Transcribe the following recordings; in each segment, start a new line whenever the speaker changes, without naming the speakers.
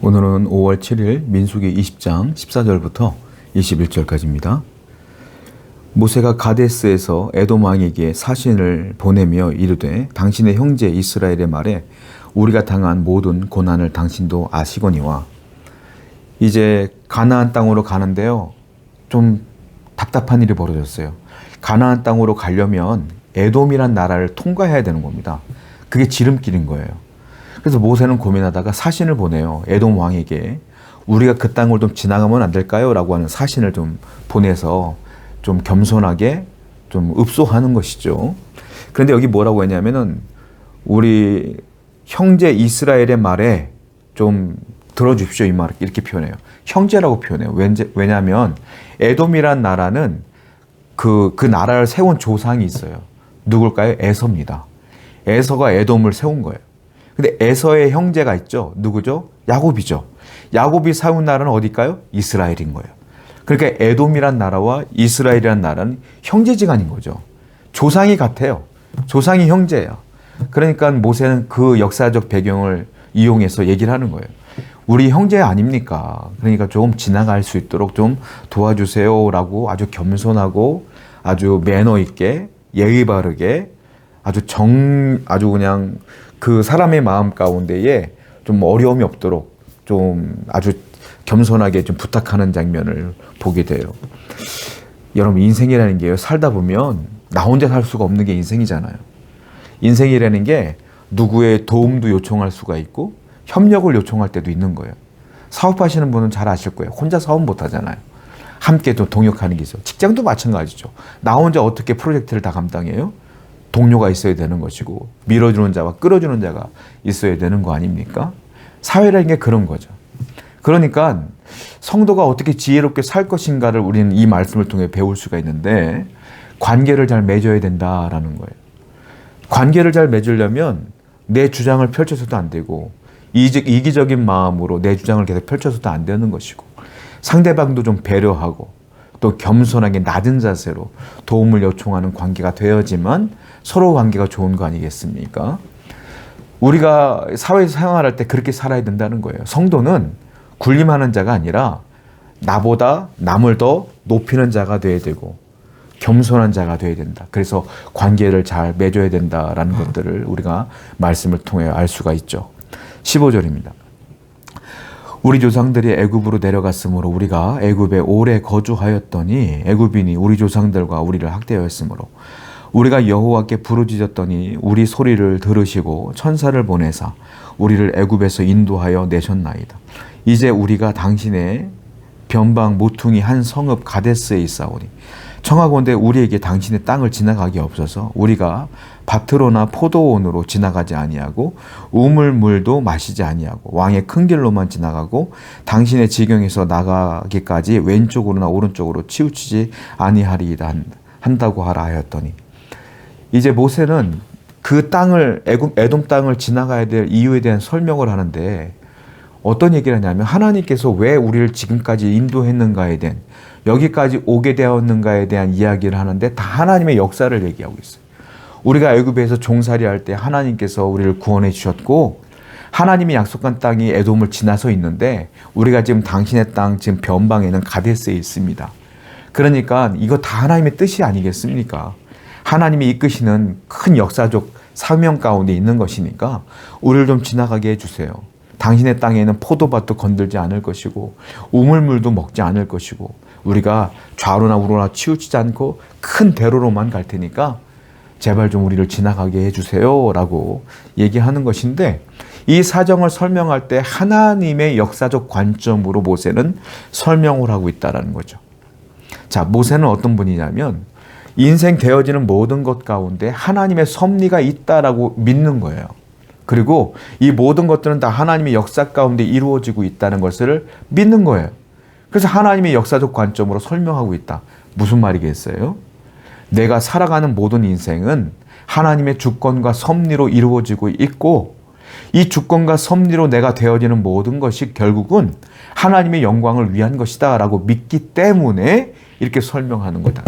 오늘은 5월 7일 민수기 20장 14절부터 21절까지입니다. 모세가 가데스에서 에돔 왕에게 사신을 보내며 이르되 당신의 형제 이스라엘의 말에 우리가 당한 모든 고난을 당신도 아시거니와. 이제 가나안 땅으로 가는데요, 좀 답답한 일이 벌어졌어요. 가나안 땅으로 가려면 에돔이란 나라를 통과해야 되는 겁니다. 그게 지름길인 거예요. 그래서 모세는 고민하다가 사신을 보내요. 에돔 왕에게 우리가 그 땅을 좀 지나가면 안 될까요? 라고 하는 사신을 좀 보내서 좀 겸손하게 좀 읍소하는 것이죠. 그런데 여기 뭐라고 했냐면은 우리 형제 이스라엘의 말에 좀 들어주십시오, 이 말 이렇게 표현해요. 형제라고 표현해요. 왜냐하면 에돔이란 나라는 그 나라를 세운 조상이 있어요. 누굴까요? 에서입니다. 에서가 에돔을 세운 거예요. 근데 에서의 형제가 있죠. 누구죠? 야곱이죠. 야곱이 세운 나라는 어딜까요? 이스라엘인 거예요. 그러니까 에돔이란 나라와 이스라엘이란 나라는 형제지간인 거죠. 조상이 같아요. 조상이 형제예요. 그러니까 모세는 그 역사적 배경을 이용해서 얘기를 하는 거예요. 우리 형제 아닙니까? 그러니까 조금 지나갈 수 있도록 좀 도와주세요라고 아주 겸손하고 아주 매너 있게 예의 바르게 아주 그냥 그 사람의 마음 가운데에 좀 어려움이 없도록 좀 아주 겸손하게 좀 부탁하는 장면을 보게 돼요. 여러분, 인생이라는 게요, 살다 보면 나 혼자 살 수가 없는 게 인생이잖아요. 인생이라는 게 누구의 도움도 요청할 수가 있고 협력을 요청할 때도 있는 거예요. 사업하시는 분은 잘 아실 거예요. 혼자 사업 못 하잖아요. 함께 또 동역하는 게 있어요. 직장도 마찬가지죠. 나 혼자 어떻게 프로젝트를 다 감당해요? 동료가 있어야 되는 것이고 밀어주는 자와 끌어주는 자가 있어야 되는 거 아닙니까? 사회라는 게 그런 거죠. 그러니까 성도가 어떻게 지혜롭게 살 것인가를 우리는 이 말씀을 통해 배울 수가 있는데, 관계를 잘 맺어야 된다라는 거예요. 관계를 잘 맺으려면 내 주장을 펼쳐서도 안 되고 이기적인 마음으로 내 주장을 계속 펼쳐서도 안 되는 것이고, 상대방도 좀 배려하고 또 겸손하게 낮은 자세로 도움을 요청하는 관계가 되어야지만 서로 관계가 좋은 거 아니겠습니까? 우리가 사회에서 생활할 때 그렇게 살아야 된다는 거예요. 성도는 군림하는 자가 아니라 나보다 남을 더 높이는 자가 돼야 되고 겸손한 자가 돼야 된다. 그래서 관계를 잘 맺어야 된다라는 것들을 우리가 말씀을 통해 알 수가 있죠. 15절입니다. 우리 조상들이 애굽으로 내려갔으므로 우리가 애굽에 오래 거주하였더니 애굽인이 우리 조상들과 우리를 학대하였으므로 우리가 여호와께 부르짖었더니 우리 소리를 들으시고 천사를 보내사 우리를 애굽에서 인도하여 내셨나이다. 이제 우리가 당신의 변방 모퉁이 한 성읍 가데스에 있사오니 청하건대 우리에게 당신의 땅을 지나가게 없어서 우리가 밭으로나 포도원으로 지나가지 아니하고 우물물도 마시지 아니하고 왕의 큰 길로만 지나가고 당신의 지경에서 나가기까지 왼쪽으로나 오른쪽으로 치우치지 아니하리이다 한다고 하라 하였더니, 이제 모세는 그 땅을 에돔 땅을 지나가야 될 이유에 대한 설명을 하는데 어떤 얘기를 하냐면, 하나님께서 왜 우리를 지금까지 인도했는가에 대한, 여기까지 오게 되었는가에 대한 이야기를 하는데 다 하나님의 역사를 얘기하고 있어요. 우리가 애굽에서 종살이 할 때 하나님께서 우리를 구원해 주셨고 하나님이 약속한 땅이 에돔을 지나서 있는데 우리가 지금 당신의 땅 지금 변방에는 가데스에 있습니다. 그러니까 이거 다 하나님의 뜻이 아니겠습니까? 하나님이 이끄시는 큰 역사적 사명 가운데 있는 것이니까 우리를 좀 지나가게 해주세요. 당신의 땅에는 포도밭도 건들지 않을 것이고 우물물도 먹지 않을 것이고 우리가 좌로나 우로나 치우치지 않고 큰 대로로만 갈 테니까 제발 좀 우리를 지나가게 해주세요 라고 얘기하는 것인데, 이 사정을 설명할 때 하나님의 역사적 관점으로 모세는 설명을 하고 있다는 거죠. 자, 모세는 어떤 분이냐면 인생 되어지는 모든 것 가운데 하나님의 섭리가 있다라고 믿는 거예요. 그리고 이 모든 것들은 다 하나님의 역사 가운데 이루어지고 있다는 것을 믿는 거예요. 그래서 하나님의 역사적 관점으로 설명하고 있다. 무슨 말이겠어요? 내가 살아가는 모든 인생은 하나님의 주권과 섭리로 이루어지고 있고, 이 주권과 섭리로 내가 되어지는 모든 것이 결국은 하나님의 영광을 위한 것이다 라고 믿기 때문에 이렇게 설명하는 거다.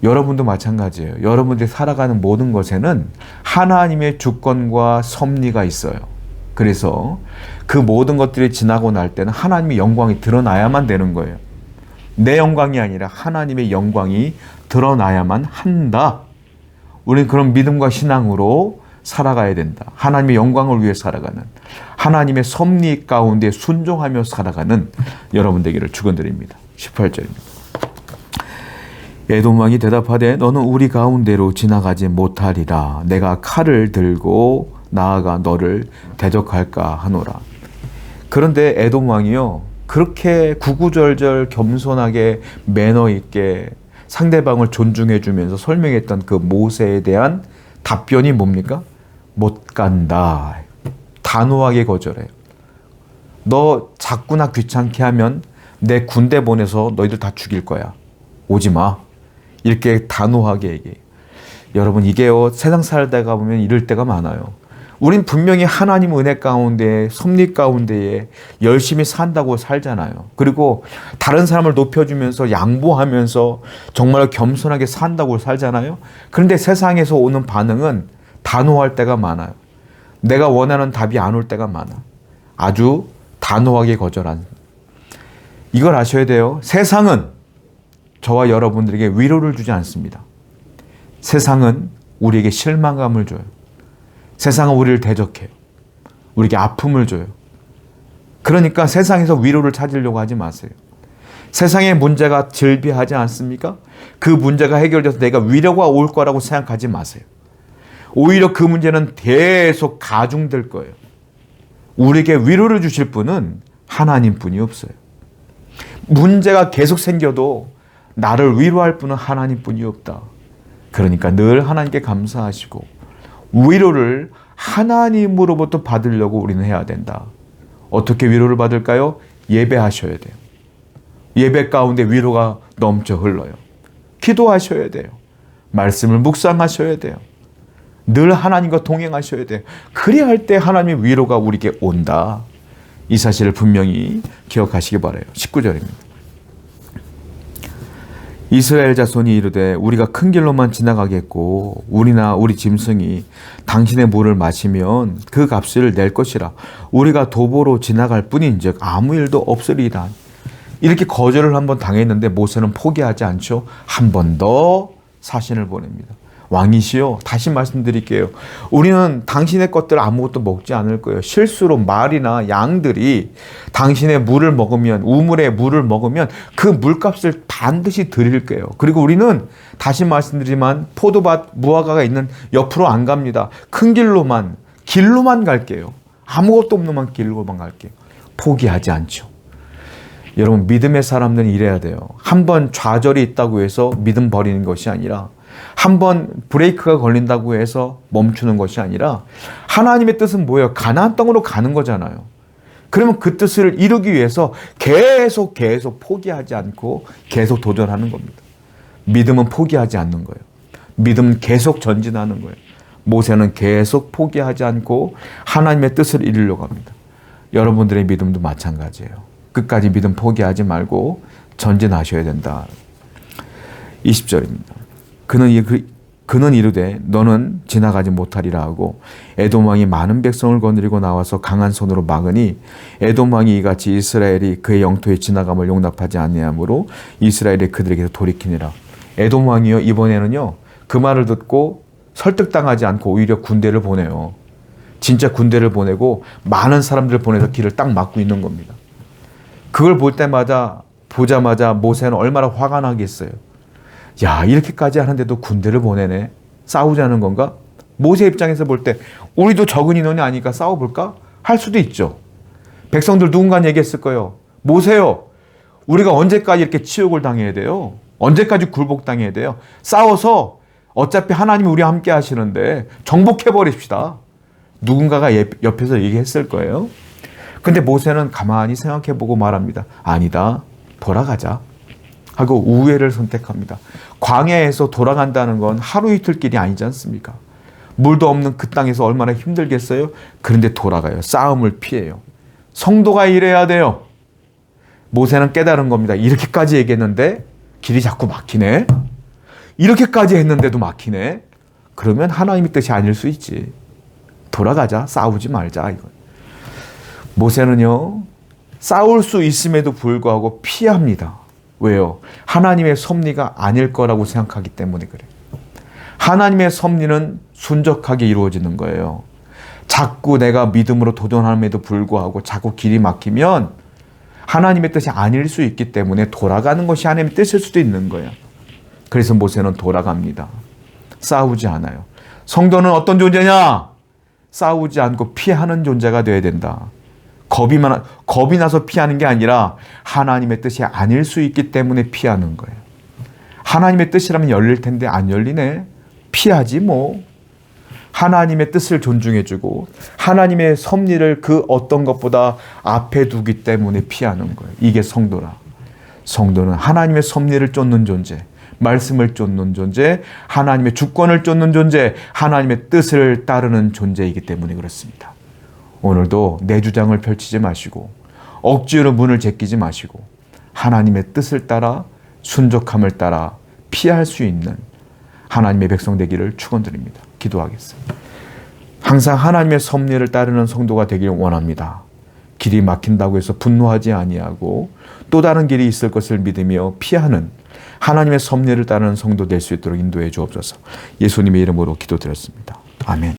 여러분도 마찬가지예요. 여러분들이 살아가는 모든 것에는 하나님의 주권과 섭리가 있어요. 그래서 그 모든 것들이 지나고 날 때는 하나님의 영광이 드러나야만 되는 거예요. 내 영광이 아니라 하나님의 영광이 드러나야만 한다. 우리는 그런 믿음과 신앙으로 살아가야 된다. 하나님의 영광을 위해 살아가는, 하나님의 섭리 가운데 순종하며 살아가는 여러분 되기를 축원드립니다. 18절입니다. 에돔 왕이 대답하되 너는 우리 가운데로 지나가지 못하리라. 내가 칼을 들고 나아가 너를 대적할까 하노라. 그런데 에돔 왕이요, 그렇게 구구절절 겸손하게 매너 있게 상대방을 존중해 주면서 설명했던 그 모세에 대한 답변이 뭡니까? 못 간다. 단호하게 거절해요. 너 자꾸나 귀찮게 하면 내 군대 보내서 너희들 다 죽일 거야. 오지 마. 이렇게 단호하게 얘기해요. 여러분, 이게요, 세상 살다가 보면 이럴 때가 많아요. 우린 분명히 하나님 은혜 가운데, 섭리 가운데에 열심히 산다고 살잖아요. 그리고 다른 사람을 높여주면서 양보하면서 정말 겸손하게 산다고 살잖아요. 그런데 세상에서 오는 반응은 단호할 때가 많아요. 내가 원하는 답이 안 올 때가 많아. 아주 단호하게 거절한. 이걸 아셔야 돼요. 세상은 저와 여러분들에게 위로를 주지 않습니다. 세상은 우리에게 실망감을 줘요. 세상은 우리를 대적해요. 우리에게 아픔을 줘요. 그러니까 세상에서 위로를 찾으려고 하지 마세요. 세상의 문제가 질비하지 않습니까? 그 문제가 해결돼서 내가 위로가 올 거라고 생각하지 마세요. 오히려 그 문제는 계속 가중될 거예요. 우리에게 위로를 주실 분은 하나님뿐이 없어요. 문제가 계속 생겨도 나를 위로할 분은 하나님뿐이 없다. 그러니까 늘 하나님께 감사하시고 위로를 하나님으로부터 받으려고 우리는 해야 된다. 어떻게 위로를 받을까요? 예배하셔야 돼요. 예배 가운데 위로가 넘쳐 흘러요. 기도하셔야 돼요. 말씀을 묵상하셔야 돼요. 늘 하나님과 동행하셔야 돼요. 그래야 할 때 하나님의 위로가 우리에게 온다. 이 사실을 분명히 기억하시기 바라요. 19절입니다. 이스라엘 자손이 이르되 우리가 큰 길로만 지나가겠고 우리나 우리 짐승이 당신의 물을 마시면 그 값을 낼 것이라. 우리가 도보로 지나갈 뿐인즉 아무 일도 없으리이다. 이렇게 거절을 한번 당했는데 모세는 포기하지 않죠. 한 번 더 사신을 보냅니다. 왕이시여, 다시 말씀드릴게요. 우리는 당신의 것들 아무것도 먹지 않을 거예요. 실수로 말이나 양들이 당신의 물을 먹으면, 우물의 물을 먹으면 그 물값을 반드시 드릴게요. 그리고 우리는 다시 말씀드리지만 포도밭, 무화과가 있는 옆으로 안 갑니다. 큰 길로만 갈게요. 아무것도 없는 길로만 갈게요. 포기하지 않죠. 여러분, 믿음의 사람들은 이래야 돼요. 한번 좌절이 있다고 해서 믿음 버리는 것이 아니라, 한번 브레이크가 걸린다고 해서 멈추는 것이 아니라, 하나님의 뜻은 뭐예요? 가나안 땅으로 가는 거잖아요. 그러면 그 뜻을 이루기 위해서 계속 포기하지 않고 계속 도전하는 겁니다. 믿음은 포기하지 않는 거예요. 믿음은 계속 전진하는 거예요. 모세는 계속 포기하지 않고 하나님의 뜻을 이루려고 합니다. 여러분들의 믿음도 마찬가지예요. 끝까지 믿음 포기하지 말고 전진하셔야 된다. 20절입니다. 그는 이르되 너는 지나가지 못하리라 하고 에돔 왕이 많은 백성을 거느리고 나와서 강한 손으로 막으니 에돔 왕이 이같이 이스라엘이 그의 영토에 지나감을 용납하지 아니하므로 이스라엘이 그들에게서 돌이키니라. 에돔 왕이요, 이번에는요, 그 말을 듣고 설득당하지 않고 오히려 군대를 보내요. 진짜 군대를 보내고 많은 사람들을 보내서 길을 딱 막고 있는 겁니다. 그걸 보자마자 모세는 얼마나 화가 나겠어요. 야, 이렇게까지 하는데도 군대를 보내네. 싸우자는 건가? 모세 입장에서 볼 때 우리도 적은 인원이 아니까 싸워볼까? 할 수도 있죠. 백성들 누군가 얘기했을 거예요. 모세요, 우리가 언제까지 이렇게 치욕을 당해야 돼요? 언제까지 굴복당해야 돼요? 싸워서 어차피 하나님이 우리와 함께 하시는데 정복해버립시다. 누군가가 옆에서 얘기했을 거예요. 근데 모세는 가만히 생각해보고 말합니다. 아니다, 돌아가자 하고 우회를 선택합니다. 광야에서 돌아간다는 건 하루 이틀 길이 아니지 않습니까? 물도 없는 그 땅에서 얼마나 힘들겠어요? 그런데 돌아가요. 싸움을 피해요. 성도가 이래야 돼요. 모세는 깨달은 겁니다. 이렇게까지 얘기했는데 길이 자꾸 막히네. 이렇게까지 했는데도 막히네. 그러면 하나님의 뜻이 아닐 수 있지. 돌아가자. 싸우지 말자. 이건. 모세는요, 싸울 수 있음에도 불구하고 피합니다. 왜요? 하나님의 섭리가 아닐 거라고 생각하기 때문에 그래요. 하나님의 섭리는 순적하게 이루어지는 거예요. 자꾸 내가 믿음으로 도전함에도 불구하고 자꾸 길이 막히면 하나님의 뜻이 아닐 수 있기 때문에 돌아가는 것이 하나님의 뜻일 수도 있는 거예요. 그래서 모세는 돌아갑니다. 싸우지 않아요. 성도는 어떤 존재냐? 싸우지 않고 피하는 존재가 되어야 된다. 겁이 나서 피하는 게 아니라 하나님의 뜻이 아닐 수 있기 때문에 피하는 거예요. 하나님의 뜻이라면 열릴 텐데 안 열리네. 피하지 뭐. 하나님의 뜻을 존중해주고 하나님의 섭리를 그 어떤 것보다 앞에 두기 때문에 피하는 거예요. 이게 성도라. 성도는 하나님의 섭리를 쫓는 존재, 말씀을 쫓는 존재, 하나님의 주권을 쫓는 존재, 하나님의 뜻을 따르는 존재이기 때문에 그렇습니다. 오늘도 내 주장을 펼치지 마시고 억지로 문을 제끼지 마시고 하나님의 뜻을 따라 순종함을 따라 피할 수 있는 하나님의 백성 되기를 축원드립니다. 기도하겠습니다. 항상 하나님의 섭리를 따르는 성도가 되기를 원합니다. 길이 막힌다고 해서 분노하지 아니하고 또 다른 길이 있을 것을 믿으며 피하는 하나님의 섭리를 따르는 성도 될 수 있도록 인도해 주옵소서. 예수님의 이름으로 기도드렸습니다. 아멘.